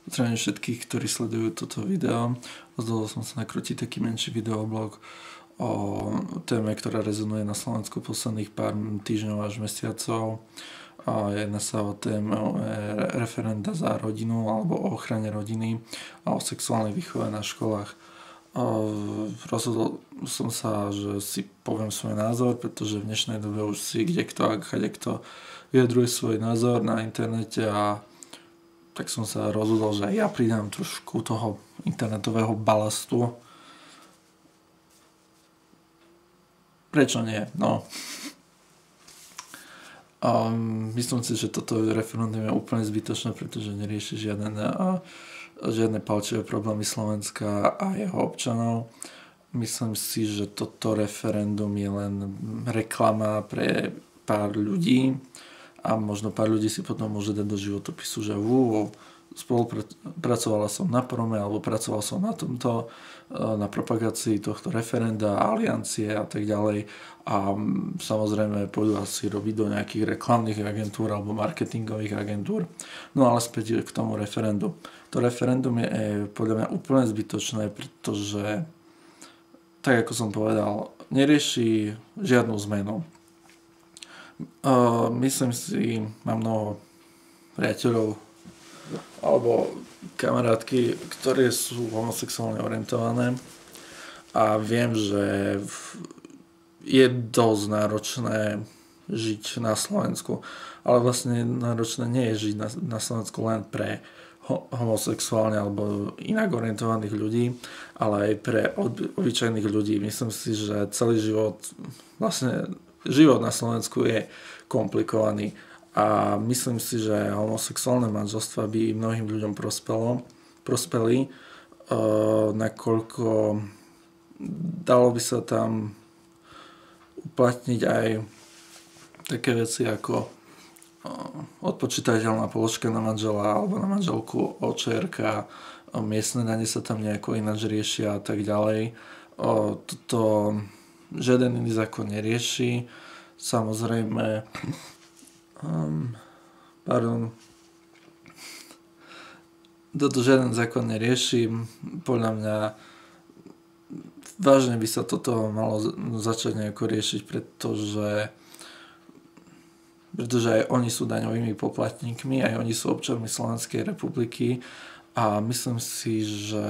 Zdravím všetkých, ktorí sledujú toto video. Rozhodol som sa nakrútiť taký menší videoblog o téme, ktorá rezonuje na Slovensku posledných pár týždňov až mesiacov. Jedná sa o tému referenda za rodinu alebo o ochrane rodiny a o sexuálnej výchove na školách. Rozhodol som sa, že si poviem svoj názor, pretože v dnešnej dobe už si kto vyjadruje svoj názor na internete, a tak som sa rozhodol, že aj ja pridám trošku toho internetového balastu. Prečo nie? No. Myslím si, že toto referendum je úplne zbytočné, pretože nerieši žiadne palčivé problémy Slovenska a jeho občanov. Myslím si, že toto referendum je len reklama pre pár ľudí a možno pár ľudí si potom môže dať do životopisu, že spolupracovala som na Prome alebo pracoval som na tomto, na propagácii tohto referenda, aliancie a tak ďalej, a samozrejme pôjdu asi robiť do nejakých reklamných agentúr alebo marketingových agentúr. No ale späť k tomu referendu. To referendum je podľa mňa úplne zbytočné, pretože, tak ako som povedal, nerieši žiadnu zmenu. Myslím si, mám mnoho priateľov alebo kamarátky, ktoré sú homosexuálne orientované, a viem, že je dosť náročné žiť na Slovensku, ale vlastne náročné nie je žiť na Slovensku len pre homosexuálne alebo inak orientovaných ľudí, ale aj pre obyčajných ľudí. Myslím si, že celý život na Slovensku je komplikovaný, a myslím si, že homosexuálne manželstva by mnohým ľuďom prospeli, nakoľko dalo by sa tam uplatniť aj také veci ako odpočítateľná položka na manžela alebo na manželku, OČR-ka, miestne dane sa tam nejako ináč riešia a tak ďalej. Toto žiaden iný zákon nerieši. Samozrejme, toto žiaden zákon nerieši. Podľa mňa vážne by sa toto malo začať nejako riešiť, pretože aj oni sú daňovými poplatníkmi, aj oni sú občanmi Slovenskej republiky, a myslím si, že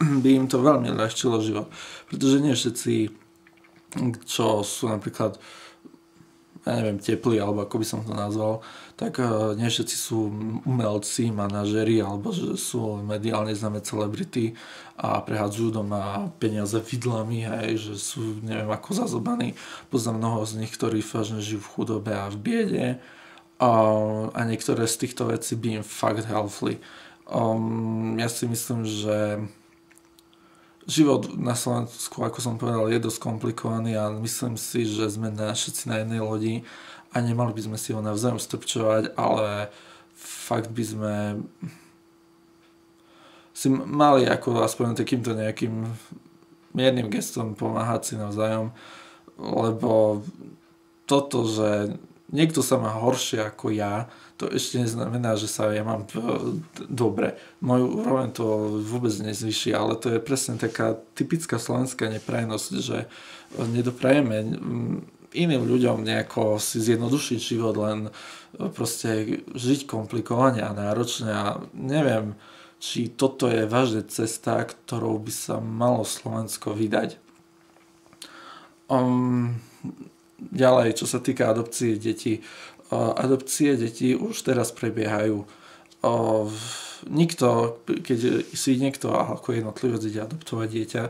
by im to veľmi ľahčilo život, pretože nie všetci, čo sú napríklad, ja neviem, teplí, alebo ako by som to nazval, tak nie všetci sú umelci, manažeri, alebo že sú mediálne známe celebrity a prehádzajú doma peniaze vidlami, že sú neviem ako zazobaní. Poznám mnoho z nich, ktorí vážne žijú v chudobe a v biede, a niektoré z týchto vecí by im fakt helpli. Ja si myslím, že život na Slovensku, ako som povedal, je dosť komplikovaný, a myslím si, že sme všetci na jednej lodi a nemali by sme si ho navzájom strpčovať, ale fakt by sme si mali ako aspoň takýmto nejakým miernym gestom pomáhať si navzájom, lebo toto, že niekto sa má horšie ako ja, to ešte neznamená, že sa ja mám dobre. Moju úroveň to vôbec nezvyší, ale to je presne taká typická slovenská neprajnosť, že nedoprajeme iným ľuďom nejako si zjednodušiť život, len proste žiť komplikovane a náročne, a neviem, či toto je vážne cesta, ktorou by sa malo Slovensko vydať. Ďalej, čo sa týka adopcie detí. Adopcie detí už teraz prebiehajú. Keď si niekto ako jednotlivec ide adoptovať dieťa,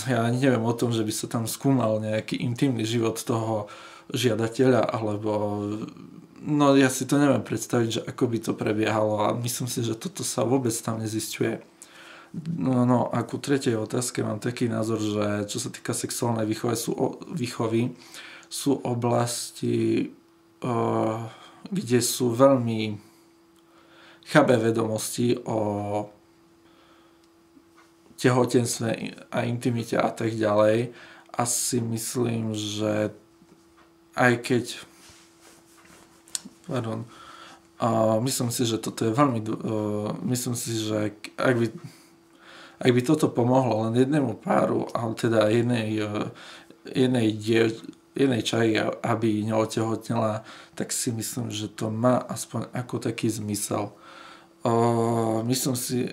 ja neviem o tom, že by sa tam skúmal nejaký intimný život toho žiadateľa, alebo ja si to neviem predstaviť, že ako by to prebiehalo, a myslím si, že toto sa vôbec tam nezisťuje. No a ku tretej otázke mám taký názor, že čo sa týka sexuálnej výchovy, sú oblasti, kde sú veľmi chabé vedomosti o tehotenstve a intimite a tak ďalej. A si myslím, že aj keď Pardon. A myslím si, že toto je veľmi... myslím si, že ak by toto pomohlo len jednému páru, ale teda jednej čaji, aby neotehotnela, tak si myslím, že to má aspoň ako taký zmysel. Myslím si,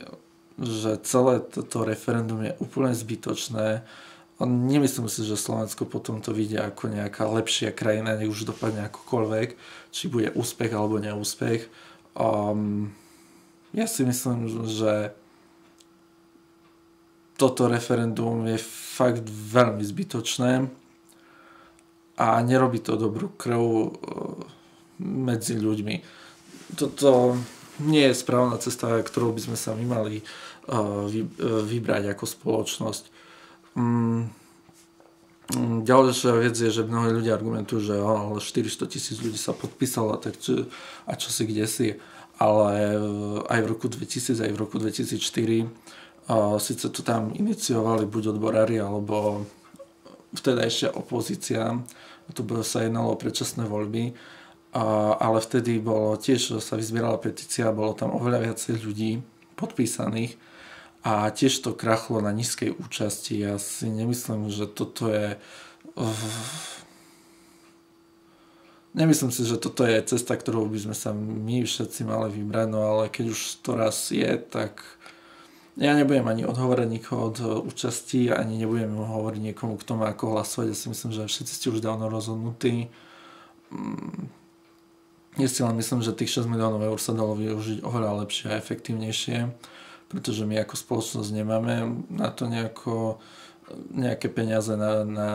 že celé toto referendum je úplne zbytočné. Nemyslím si, že Slovensko potom to vidia ako nejaká lepšia krajina, nech už dopadne akokoľvek, či bude úspech alebo neúspech. Ja si myslím, že toto referendum je fakt veľmi zbytočné a nerobí to dobrú krv medzi ľuďmi. Toto nie je správna cesta, ktorou by sme sa my mali vybrať ako spoločnosť. Ďalšia vec je, že mnohí ľudia argumentujú, že ale 400 000 ľudí sa podpísalo, tak čo si kde si. Ale aj v roku 2000, aj v roku 2004 síce to tam iniciovali buď odborári, alebo vtedajšia opozícia, to sa jednalo o predčasné voľby, ale vtedy bolo tiež, sa vyzbierala petícia, bolo tam oveľa viacej ľudí podpísaných a tiež to krachlo na nízkej účasti. Ja si nemyslím, že toto je... Nemyslím si, že toto je cesta, ktorou by sme sa my všetci mali vybrať, no ale keď už to raz je, tak ja nebudem ani odhovárať nikoho od účasti, ani nebudem hovoriť niekomu k tomu, ako hlasovať. Ja si myslím, že všetci ste už dávno rozhodnutí. Ja si len myslím, že tých 6 miliónov eur sa dalo využiť oveľa lepšie a efektívnejšie, pretože my ako spoločnosť nemáme na to nejaké peniaze na